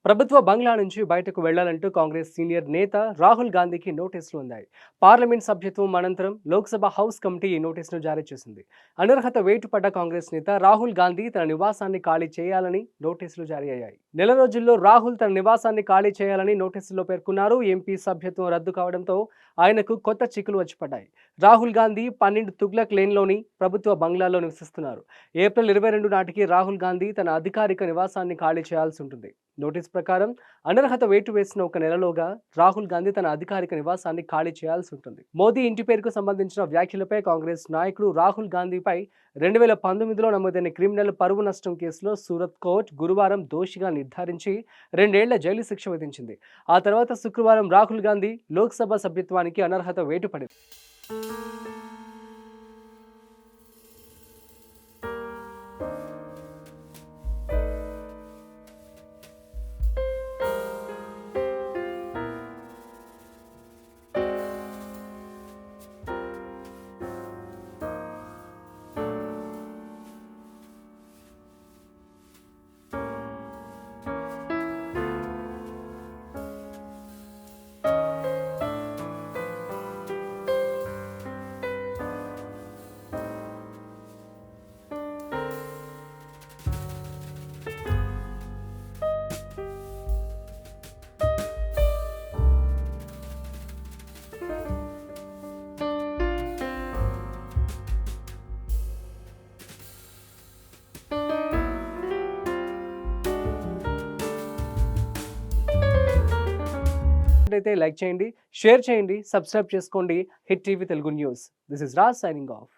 ప్రభుత్వ బంగ్లా నుంచి బయటకు వెళ్లాలంటూ కాంగ్రెస్ సీనియర్ నేత రాహుల్ గాంధీకి నోటీసులు ఉన్నాయి. పార్లమెంట్ సభ్యత్వం అనంతరం లోక్సభ హౌస్ కమిటీ ఈ నోటీసును జారీ చేసింది. అనర్హత వేటుపడ్డ కాంగ్రెస్ నేత రాహుల్ గాంధీ తన నివాసాన్ని ఖాళీ చేయాలని నోటీసులు జారీ అయ్యాయి. నెల రోజుల్లో రాహుల్ తన నివాసాన్ని ఖాళీ చేయాలని నోటీసుల్లో పేర్కొన్నారు. ఎంపీ సభ్యత్వం రద్దు కావడంతో ఆయనకు కొత్త చిక్కులు వచ్చి పడ్డాయి. రాహుల్ గాంధీ 12 తుగ్లక్ లేన్లోని ప్రభుత్వ బంగ్లాలో నివసిస్తున్నారు. ఏప్రిల్ 22 నాటికి రాహుల్ గాంధీ తన అధికారిక నివాసాన్ని ఖాళీ చేయాల్సి ఉంటుంది. నోటీస్ ప్రకారం అనర్హత వేటు వేసిన ఒక నెలలోగా రాహుల్ గాంధీ తన అధికారిక నివాసాన్ని ఖాళీ చేయాల్సి ఉంటుంది. మోదీ ఇంటి పేరుకు సంబంధించిన వ్యాఖ్యలపై కాంగ్రెస్ నాయకుడు రాహుల్ గాంధీపై 2019లో నమోదైన క్రిమినల్ పరువు నష్టం కేసులో సూరత్ కోర్టు గురువారం దోషిగా నిర్ధారించి 2 ఏళ్ల జైలు శిక్ష విధించింది. ఆ తర్వాత శుక్రవారం రాహుల్ గాంధీ లోక్సభ సభ్యత్వానికి అనర్హత వేటు పడింది. అయితే లైక్ చేయండి, షేర్ చేయండి, సబ్స్క్రైబ్ చేసుకోండి. Hit TV Telugu news. This is Raj signing off.